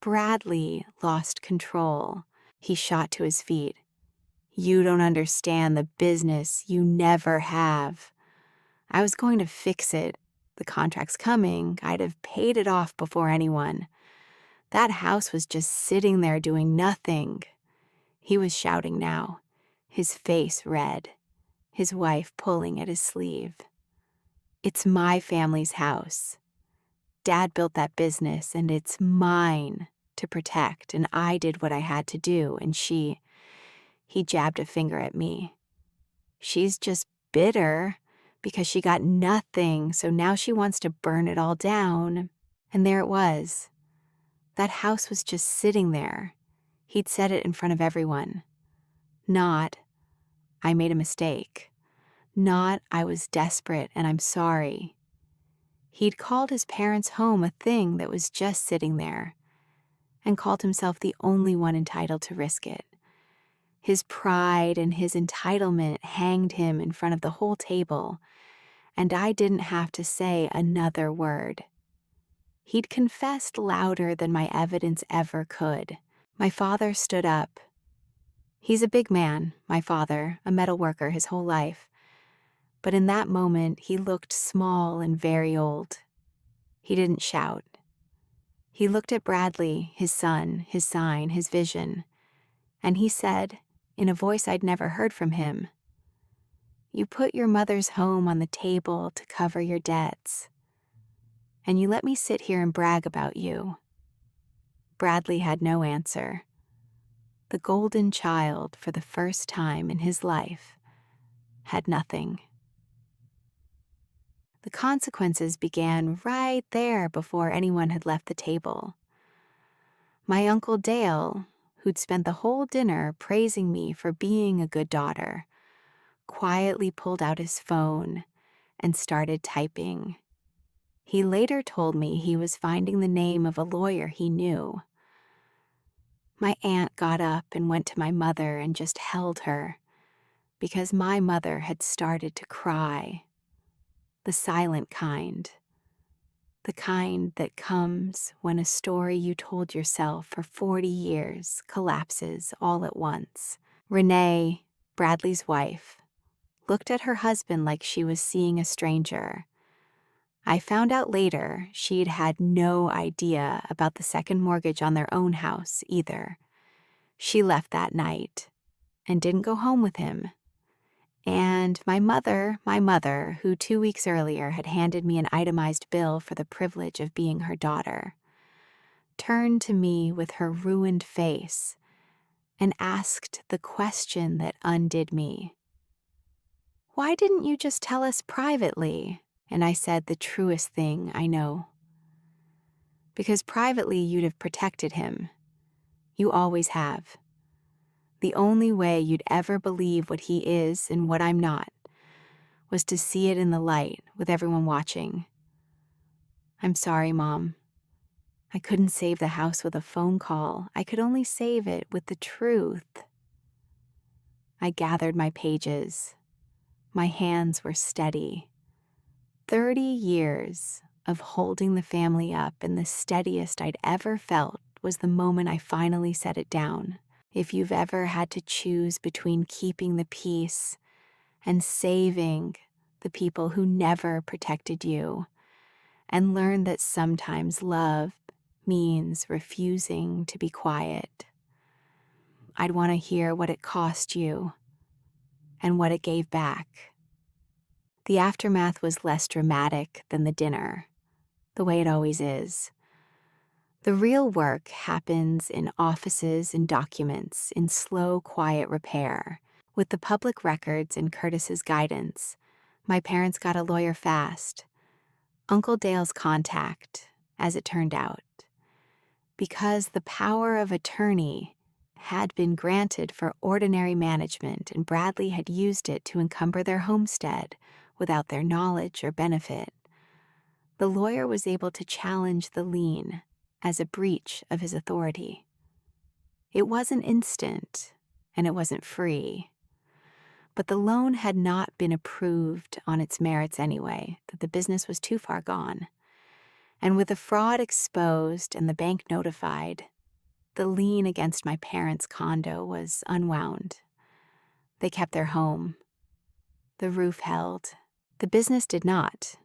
Bradley lost control. He shot to his feet. You don't understand the business. You never have. I was going to fix it. The contract's coming. I'd have paid it off before anyone. That house was just sitting there doing nothing. He was shouting now, his face red, his wife pulling at his sleeve. It's my family's house. Dad built that business, and it's mine to protect, and I did what I had to do, and he jabbed a finger at me. She's just bitter because she got nothing, so now she wants to burn it all down. And there it was. That house was just sitting there. He'd said it in front of everyone. Not, I made a mistake. Not, I was desperate and I'm sorry. He'd called his parents' home a thing that was just sitting there, and called himself the only one entitled to risk it. His pride and his entitlement hanged him in front of the whole table, and I didn't have to say another word. He'd confessed louder than my evidence ever could. My father stood up. He's a big man, my father, a metal worker his whole life. But in that moment, he looked small and very old. He didn't shout. He looked at Bradley, his son, his sign, his vision, and he said, in a voice I'd never heard from him, "You put your mother's home on the table to cover your debts, and you let me sit here and brag about you." Bradley had no answer. The golden child, for the first time in his life, had nothing. The consequences began right there before anyone had left the table. My Uncle Dale, who'd spent the whole dinner praising me for being a good daughter, quietly pulled out his phone and started typing. He later told me he was finding the name of a lawyer he knew. My aunt got up and went to my mother and just held her, because my mother had started to cry. The silent kind. The kind that comes when a story you told yourself for 40 years collapses all at once. Renee, Bradley's wife, looked at her husband like she was seeing a stranger. I found out later she'd had no idea about the second mortgage on their own house either. She left that night and didn't go home with him. And my mother, who 2 weeks earlier had handed me an itemized bill for the privilege of being her daughter, turned to me with her ruined face and asked the question that undid me. "Why didn't you just tell us privately?" And I said the truest thing I know. "Because privately you'd have protected him. You always have. The only way you'd ever believe what he is and what I'm not was to see it in the light with everyone watching. I'm sorry, Mom. I couldn't save the house with a phone call. I could only save it with the truth." I gathered my pages. My hands were steady. 30 years of holding the family up, and the steadiest I'd ever felt was the moment I finally set it down. If you've ever had to choose between keeping the peace and saving the people who never protected you, and learn that sometimes love means refusing to be quiet, I'd want to hear what it cost you and what it gave back. The aftermath was less dramatic than the dinner, the way it always is. The real work happens in offices and documents, in slow, quiet repair. With the public records and Curtis's guidance, my parents got a lawyer fast. Uncle Dale's contact, as it turned out. Because the power of attorney had been granted for ordinary management, and Bradley had used it to encumber their homestead without their knowledge or benefit, the lawyer was able to challenge the lien as a breach of his authority. It wasn't instant, and it wasn't free. But the loan had not been approved on its merits anyway, that the business was too far gone. And with the fraud exposed and the bank notified, the lien against my parents' condo was unwound. They kept their home. The roof held. The business did not.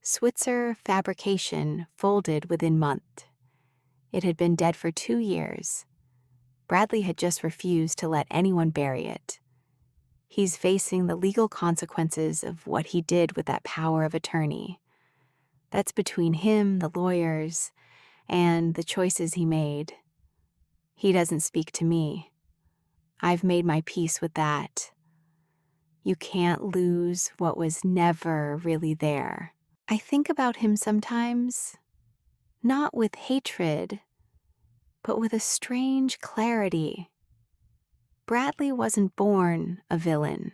Switzer Fabrication folded within month. It had been dead for 2 years. Bradley had just refused to let anyone bury it. He's facing the legal consequences of what he did with that power of attorney. That's between him, the lawyers, and the choices he made. He doesn't speak to me. I've made my peace with that. You can't lose what was never really there. I think about him sometimes, not with hatred, but with a strange clarity. Bradley wasn't born a villain.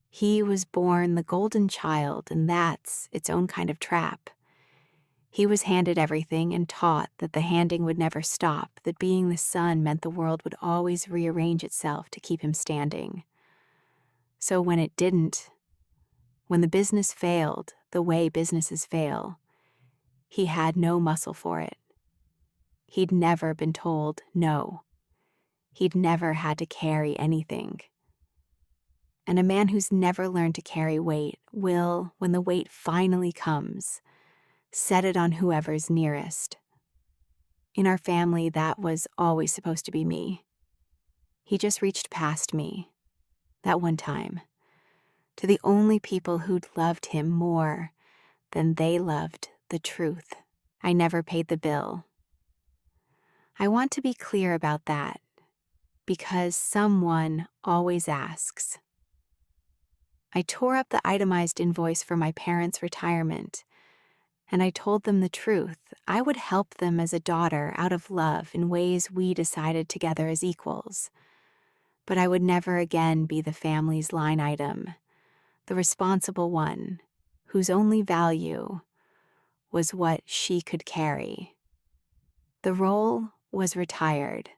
He was born the golden child, and that's its own kind of trap. He was handed everything and taught that the handing would never stop, that being the son meant the world would always rearrange itself to keep him standing. So when it didn't, when the business failed the way businesses fail, he had no muscle for it. He'd never been told no. He'd never had to carry anything. And a man who's never learned to carry weight will, when the weight finally comes, set it on whoever's nearest. In our family, that was always supposed to be me. He just reached past me, that one time, to the only people who'd loved him more than they loved the truth. I never paid the bill. I want to be clear about that, because someone always asks. I tore up the itemized invoice for my parents' retirement, and I told them the truth. I would help them as a daughter out of love in ways we decided together as equals. But I would never again be the family's line item, the responsible one, whose only value was what she could carry. The role was retired.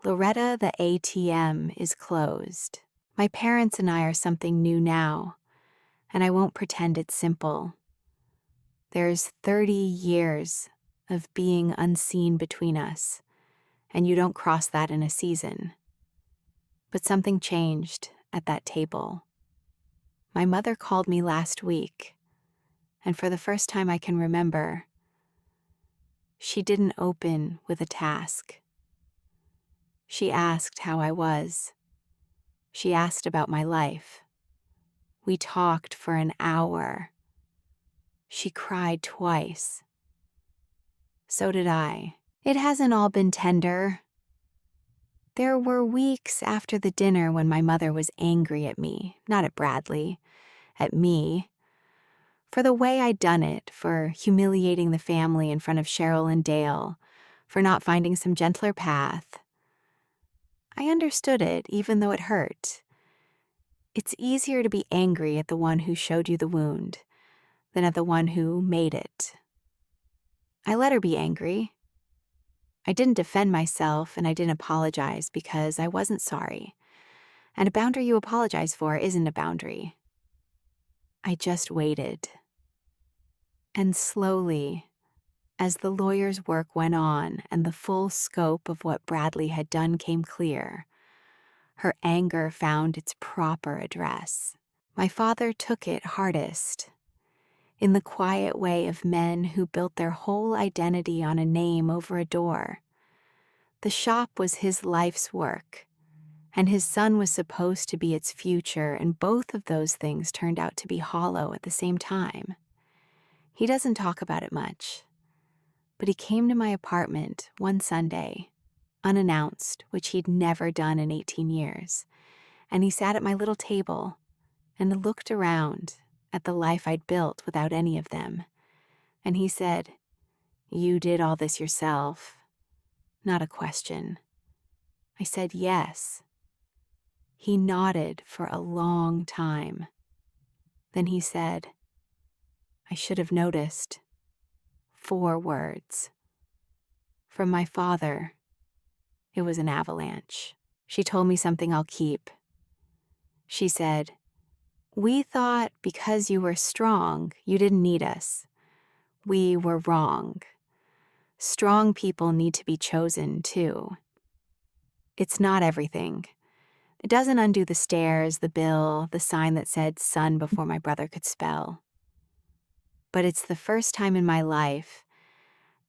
Loretta, the ATM, is closed. My parents and I are something new now, and I won't pretend it's simple. There's 30 years of being unseen between us, and you don't cross that in a season. But something changed at that table. My mother called me last week, and for the first time I can remember, she didn't open with a task. She asked how I was. She asked about my life. We talked for an hour. She cried twice. So did I. It hasn't all been tender. There were weeks after the dinner when my mother was angry at me, not at Bradley, at me, for the way I'd done it, for humiliating the family in front of Cheryl and Dale, for not finding some gentler path. I understood it, even though it hurt. It's easier to be angry at the one who showed you the wound than at the one who made it. I let her be angry. I didn't defend myself, and I didn't apologize because I wasn't sorry. And a boundary you apologize for isn't a boundary. I just waited. And slowly, as the lawyer's work went on and the full scope of what Bradley had done came clear, her anger found its proper address. My father took it hardest, in the quiet way of men who built their whole identity on a name over a door. The shop was his life's work, and his son was supposed to be its future, and both of those things turned out to be hollow at the same time. He doesn't talk about it much, but he came to my apartment one Sunday, unannounced, which he'd never done in 18 years, and he sat at my little table and looked around at the life I'd built without any of them, and he said, "You did all this yourself." Not a question. I said yes. He nodded for a long time. Then he said, "I should have noticed." 4 words. From my father, it was an avalanche. She told me something I'll keep. She said, "We thought because you were strong, you didn't need us. We were wrong. Strong people need to be chosen, too. It's not everything. It doesn't undo the stairs, the bill, the sign that said son before my brother could spell. But it's the first time in my life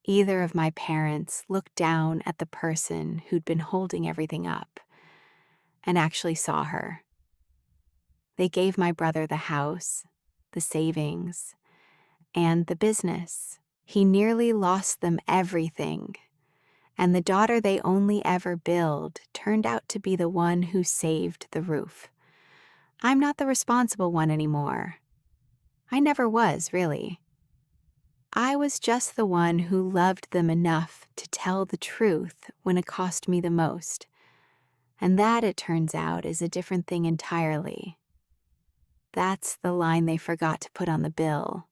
either of my parents looked down at the person who'd been holding everything up and actually saw her. They gave my brother the house, the savings, and the business. He nearly lost them everything, and the daughter they only ever billed turned out to be the one who saved the roof. I'm not the responsible one anymore. I never was, really. I was just the one who loved them enough to tell the truth when it cost me the most. And that, it turns out, is a different thing entirely. That's the line they forgot to put on the bill.